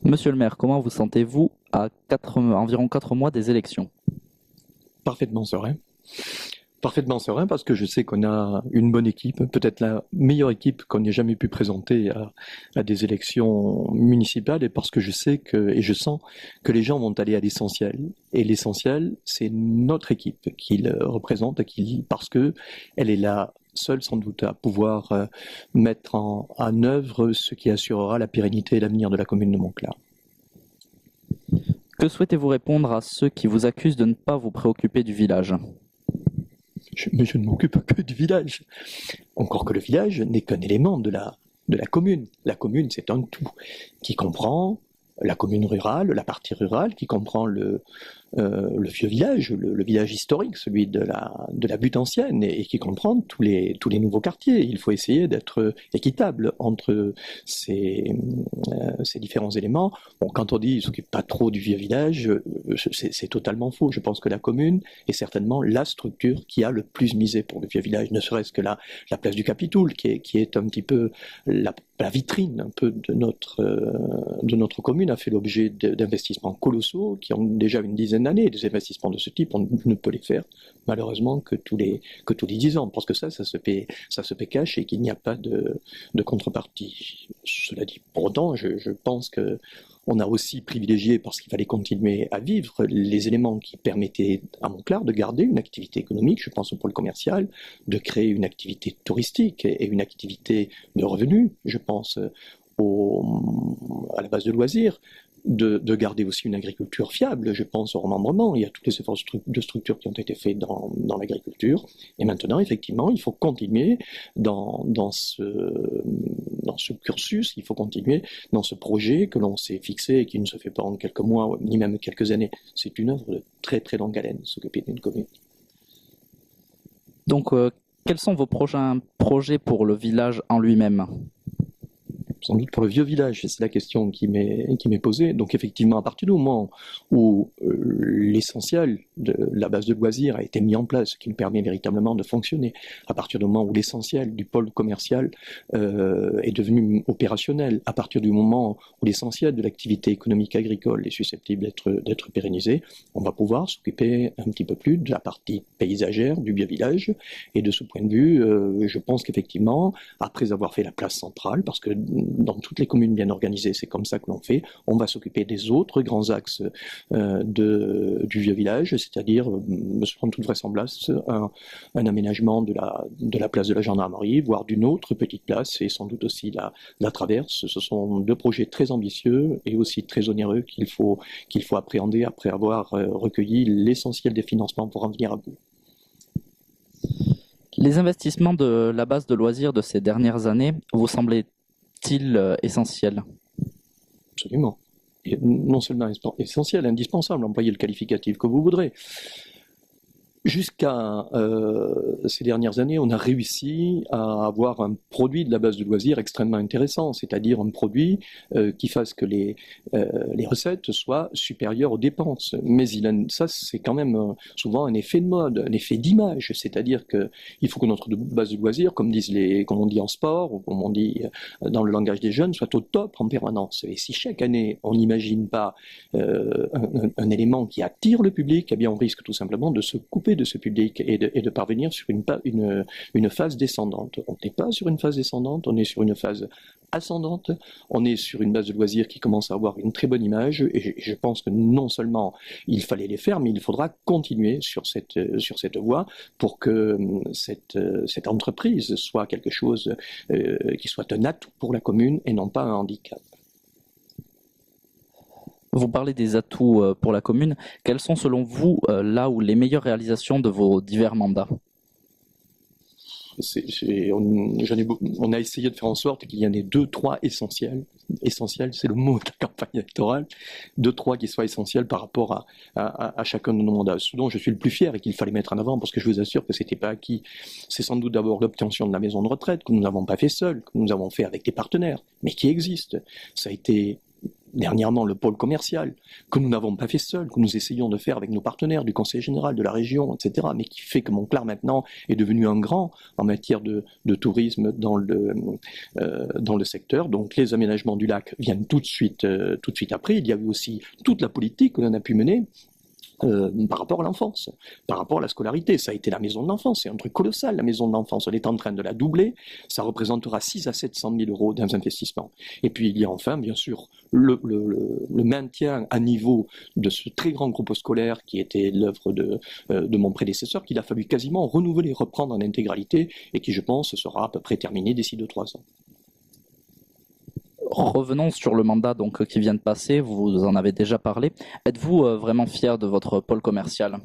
Monsieur le maire, comment vous sentez-vous à environ 4 mois des élections? Parfaitement serein. Parfaitement serein parce que je sais qu'on a une bonne équipe, peut-être la meilleure équipe qu'on ait jamais pu présenter à des élections municipales, et parce que je sais et je sens que les gens vont aller à l'essentiel. Et l'essentiel, c'est notre équipe qu'il représente, parce que elle est là seule sans doute à pouvoir mettre en œuvre ce qui assurera la pérennité et l'avenir de la commune de Montclar. Que souhaitez-vous répondre à ceux qui vous accusent de ne pas vous préoccuper du village? Mais je ne m'occupe que du village. Encore que le village n'est qu'un élément de la commune. La commune, c'est un tout qui comprend la commune rurale, la partie rurale, qui comprend le vieux village, le village historique, celui de la butte ancienne, et qui comprend tous les nouveaux quartiers. Il faut essayer d'être équitable entre ces différents éléments. Bon, quand on dit qu'il ne s'occupe pas trop du vieux village, c'est totalement faux. Je pense que la commune est certainement la structure qui a le plus misé pour le vieux village, ne serait-ce que la place du Capitoul, qui est un petit peu la vitrine un peu de notre commune, a fait l'objet d'investissements colossaux qui ont déjà une dizaine d'années. Des investissements de ce type, on ne peut les faire malheureusement que tous les 10 ans, parce que ça se paie cash et qu'il n'y a pas de contrepartie. Cela dit, pour autant, je pense que on a aussi privilégié, parce qu'il fallait continuer à vivre, les éléments qui permettaient à Montclar de garder une activité économique, je pense au pôle commercial, de créer une activité touristique et une activité de revenus, je pense à la base de loisirs, de garder aussi une agriculture fiable, je pense au remembrement. Il y a tous les efforts de structure qui ont été faits dans l'agriculture. Et maintenant, effectivement, il faut continuer dans ce cursus, il faut continuer dans ce projet que l'on s'est fixé et qui ne se fait pas en quelques mois, ni même quelques années. C'est une œuvre de très très longue haleine, s'occuper d'une commune. Donc, quels sont vos prochains projets pour le village en lui-même? Sans doute pour le vieux village, c'est la question qui m'est posée. Donc effectivement, à partir du moment où l'essentiel de la base de loisirs a été mis en place, ce qui nous permet véritablement de fonctionner, à partir du moment où l'essentiel du pôle commercial est devenu opérationnel, à partir du moment où l'essentiel de l'activité économique agricole est susceptible d'être pérennisé, on va pouvoir s'occuper un petit peu plus de la partie paysagère du vieux village. Et de ce point de vue, je pense qu'effectivement, après avoir fait la place centrale, parce que dans toutes les communes bien organisées, c'est comme ça que l'on fait. On va s'occuper des autres grands axes du vieux village, c'est-à-dire, selon toute vraisemblance, un aménagement de la place de la gendarmerie, voire d'une autre petite place, et sans doute aussi la traverse. Ce sont deux projets très ambitieux et aussi très onéreux qu'il faut appréhender après avoir recueilli l'essentiel des financements pour en venir à bout. Les investissements de la base de loisirs de ces dernières années vous semblaient-ils essentiels? Absolument. Et non seulement essentiel, indispensable, employez le qualificatif que vous voudrez. Jusqu'à ces dernières années, on a réussi à avoir un produit de la base de loisirs extrêmement intéressant, c'est-à-dire un produit qui fasse que les recettes soient supérieures aux dépenses. Mais ça, c'est quand même souvent un effet de mode, un effet d'image, c'est-à-dire qu'il faut que notre base de loisirs, comme on dit en sport, ou comme on dit dans le langage des jeunes, soit au top en permanence. Et si chaque année, on n'imagine pas un élément qui attire le public, eh bien on risque tout simplement de se couper de ce public et de parvenir sur une phase descendante. On n'est pas sur une phase descendante, on est sur une phase ascendante, on est sur une base de loisirs qui commence à avoir une très bonne image, et je pense que non seulement il fallait les faire, mais il faudra continuer sur cette voie pour que cette entreprise soit quelque chose qui soit un atout pour la commune et non pas un handicap. Vous parlez des atouts pour la commune. Quelles sont selon vous là où les meilleures réalisations de vos divers mandats? On a essayé de faire en sorte qu'il y en ait 2-3 essentiels. Essentiel, c'est le mot de la campagne électorale. 2-3 qui soient essentiels par rapport à chacun de nos mandats. Ce dont je suis le plus fier et qu'il fallait mettre en avant, parce que je vous assure que c'était pas acquis, c'est sans doute d'abord l'obtention de la maison de retraite, que nous n'avons pas fait seul, que nous avons fait avec des partenaires, mais qui existe. Ça a été dernièrement le pôle commercial, que nous n'avons pas fait seul, que nous essayons de faire avec nos partenaires du Conseil général, de la région, etc., mais qui fait que Montclar maintenant est devenu un grand en matière de tourisme dans le secteur. Donc les aménagements du lac viennent tout de suite après. Il y a eu aussi toute la politique que l'on a pu mener par rapport à l'enfance, par rapport à la scolarité. Ça a été la maison de l'enfance, c'est un truc colossal, la maison de l'enfance. On est en train de la doubler, ça représentera 6 à 700 000 euros d'investissement. Et puis il y a enfin, bien sûr, le maintien à niveau de ce très grand groupe scolaire qui était l'œuvre de mon prédécesseur, qu'il a fallu quasiment renouveler, reprendre en intégralité, et qui, je pense, sera à peu près terminé d'ici 2-3 ans. Revenons sur le mandat donc qui vient de passer, vous en avez déjà parlé. Êtes-vous vraiment fier de votre pôle commercial?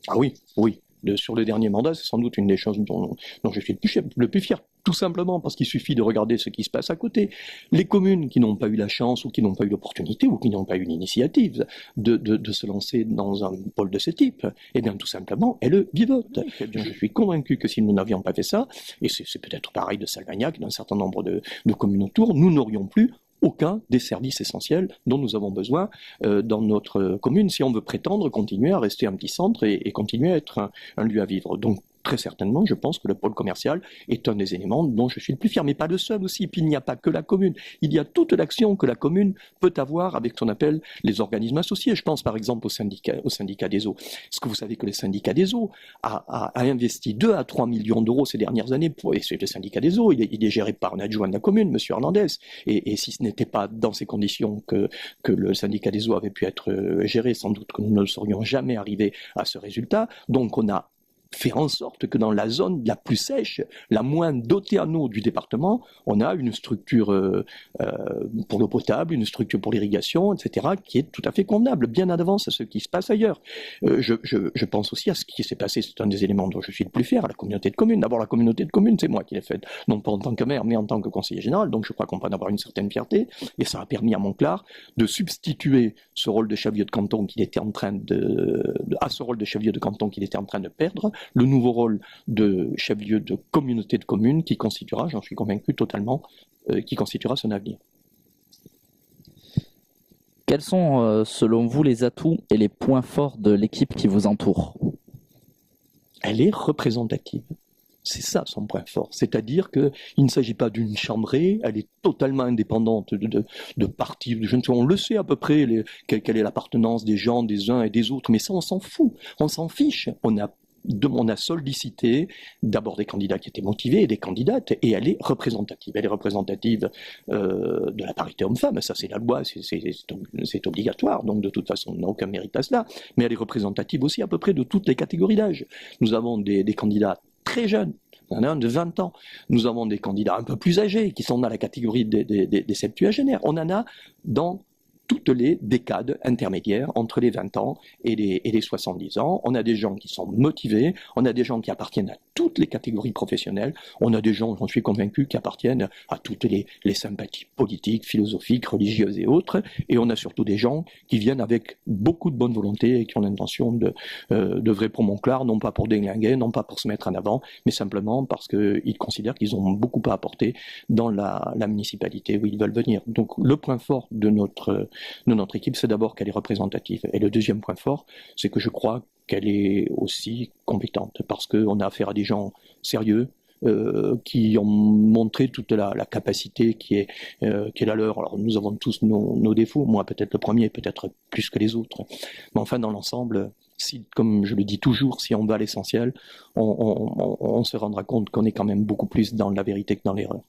Ah oui, oui. Sur le dernier mandat, c'est sans doute une des choses dont je suis le plus fier, tout simplement parce qu'il suffit de regarder ce qui se passe à côté. Les communes qui n'ont pas eu la chance ou qui n'ont pas eu l'opportunité ou qui n'ont pas eu l'initiative de se lancer dans un pôle de ce type, eh bien tout simplement, elles vivotent. Eh bien, je suis convaincu que si nous n'avions pas fait ça, et c'est peut-être pareil de Salvagnac, d'un certain nombre de communes autour, nous n'aurions plus aucun des services essentiels dont nous avons besoin dans notre commune si on veut prétendre continuer à rester un petit centre et continuer à être un lieu à vivre. Donc très certainement, je pense que le pôle commercial est un des éléments dont je suis le plus fier, mais pas le seul aussi. Puis il n'y a pas que la commune. Il y a toute l'action que la commune peut avoir avec ce qu'on appelle les organismes associés. Je pense par exemple au syndicat des eaux. Est-ce que vous savez que le syndicat des eaux a investi 2 à 3 millions d'euros ces dernières années et c'est le syndicat des eaux, il est géré par un adjoint de la commune, M. Hernandez. Et si ce n'était pas dans ces conditions que le syndicat des eaux avait pu être géré, sans doute que nous ne serions jamais arrivés à ce résultat. Donc on a faire en sorte que dans la zone la plus sèche, la moins dotée en eau du département, on a une structure pour l'eau potable, une structure pour l'irrigation, etc., qui est tout à fait convenable, bien en avance à ce qui se passe ailleurs. Je pense aussi à ce qui s'est passé, c'est un des éléments dont je suis le plus fier, à la communauté de communes. D'abord, la communauté de communes, c'est moi qui l'ai faite, non pas en tant que maire, mais en tant que conseiller général, donc je crois qu'on peut en avoir une certaine fierté, et ça a permis à Montclar de substituer ce rôle de chef-lieu de canton qu'il était en train à ce rôle de chef-lieu de canton qu'il était en train de perdre, le nouveau rôle de chef-lieu de communauté de communes qui constituera, j'en suis convaincu totalement, qui constituera son avenir. Quels sont, selon vous, les atouts et les points forts de l'équipe qui vous entoure? Elle est représentative. C'est ça son point fort. C'est-à-dire qu'il ne s'agit pas d'une chambrée, elle est totalement indépendante de partis. On le sait à peu près, quelle est l'appartenance des gens, des uns et des autres, mais ça on s'en fout, on s'en fiche. On a sollicité d'abord des candidats qui étaient motivés et des candidates, et elle est représentative. Elle est représentative de la parité homme-femme, ça c'est la loi, c'est obligatoire, donc de toute façon on n'a aucun mérite à cela, mais elle est représentative aussi à peu près de toutes les catégories d'âge. Nous avons des candidats très jeunes, on en a un de 20 ans, nous avons des candidats un peu plus âgés qui sont dans la catégorie des septuagénaires, on en a dans toutes les décades intermédiaires entre les 20 ans et les 70 ans. On a des gens qui sont motivés, on a des gens qui appartiennent à toutes les catégories professionnelles, on a des gens, j'en suis convaincu, qui appartiennent à toutes les sympathies politiques, philosophiques, religieuses et autres, et on a surtout des gens qui viennent avec beaucoup de bonne volonté et qui ont l'intention d'œuvrer pour Montclar, non pas pour déglinguer, non pas pour se mettre en avant, mais simplement parce qu'ils considèrent qu'ils ont beaucoup à apporter dans la municipalité où ils veulent venir. Donc le point fort de notre équipe, c'est d'abord qu'elle est représentative. Et le deuxième point fort, c'est que je crois qu'elle est aussi compétente, parce qu'on a affaire à des gens sérieux, qui ont montré toute la capacité qui est la leur. Alors nous avons tous nos défauts, moi peut-être le premier, peut-être plus que les autres. Mais enfin, dans l'ensemble, si, comme je le dis toujours, si on va à l'essentiel, on se rendra compte qu'on est quand même beaucoup plus dans la vérité que dans l'erreur.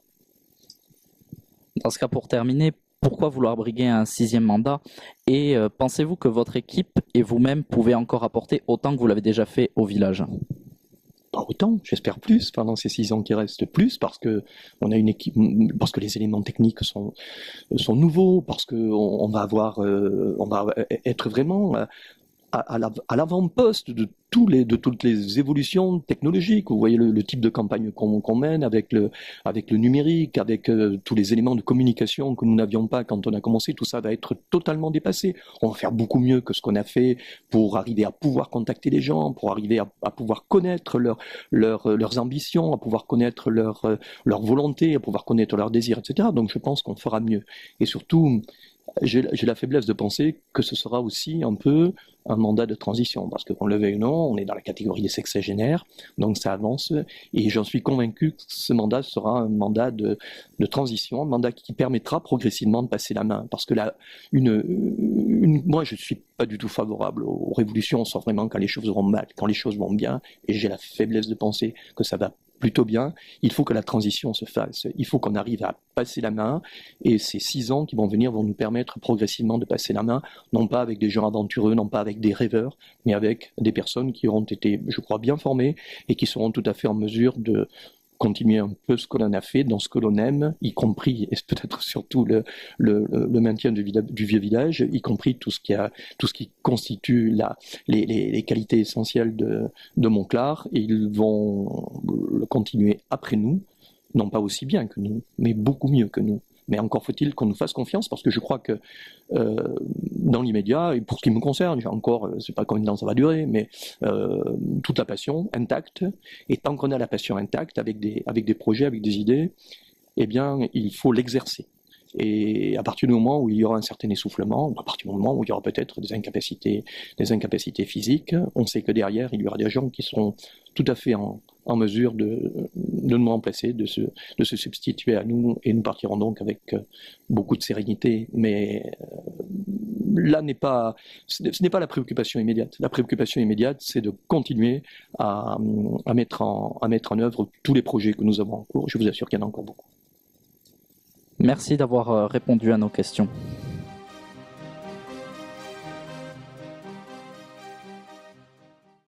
Dans ce cas, pour terminer, pourquoi vouloir briguer un 6e mandat? Et pensez-vous que votre équipe et vous-même pouvez encore apporter autant que vous l'avez déjà fait au village? Pas autant, j'espère plus, pendant ces 6 ans qui restent, plus, parce que on a une équipe, parce que les éléments techniques sont nouveaux, parce que on va être vraiment à l'avant-poste de toutes les évolutions technologiques. Vous voyez le type de campagne qu'on mène avec le numérique, avec tous les éléments de communication que nous n'avions pas quand on a commencé. Tout ça va être totalement dépassé. On va faire beaucoup mieux que ce qu'on a fait pour arriver à pouvoir contacter les gens, pour arriver à pouvoir connaître leurs ambitions, à pouvoir connaître leur volonté, à pouvoir connaître leurs désirs, etc. Donc je pense qu'on fera mieux. Et surtout, j'ai la faiblesse de penser que ce sera aussi un peu un mandat de transition, parce que qu'on le veuille ou non, on est dans la catégorie des sexagénaires, donc ça avance, et j'en suis convaincu que ce mandat sera un mandat de transition, un mandat qui permettra progressivement de passer la main, parce que là, moi je suis pas du tout favorable aux révolutions, sauf vraiment quand les choses vont mal, quand les choses vont bien, et j'ai la faiblesse de penser que ça va plutôt bien, il faut que la transition se fasse, il faut qu'on arrive à passer la main, et ces 6 ans qui vont venir vont nous permettre progressivement de passer la main, non pas avec des gens aventureux, non pas avec des rêveurs, mais avec des personnes qui auront été, je crois, bien formées, et qui seront tout à fait en mesure de continuer un peu ce que l'on a fait, dans ce que l'on aime, y compris, et peut-être surtout le maintien du vieux village, y compris tout ce qui constitue les qualités essentielles de Montclar, et ils vont le continuer après nous, non pas aussi bien que nous, mais beaucoup mieux que nous. Mais encore faut-il qu'on nous fasse confiance, parce que je crois que dans l'immédiat, et pour ce qui me concerne, j'ai encore, c'est pas combien de temps ça va durer, mais toute la passion intacte, et tant qu'on a la passion intacte, avec des projets, avec des idées, eh bien, il faut l'exercer. Et à partir du moment où il y aura un certain essoufflement, à partir du moment où il y aura peut-être des incapacités physiques, on sait que derrière, il y aura des gens qui seront tout à fait en mesure de nous remplacer, de se substituer à nous, et nous partirons donc avec beaucoup de sérénité. Mais là ce n'est pas la préoccupation immédiate. La préoccupation immédiate, c'est de continuer à mettre en œuvre tous les projets que nous avons en cours. Je vous assure qu'il y en a encore beaucoup. Merci d'avoir répondu à nos questions.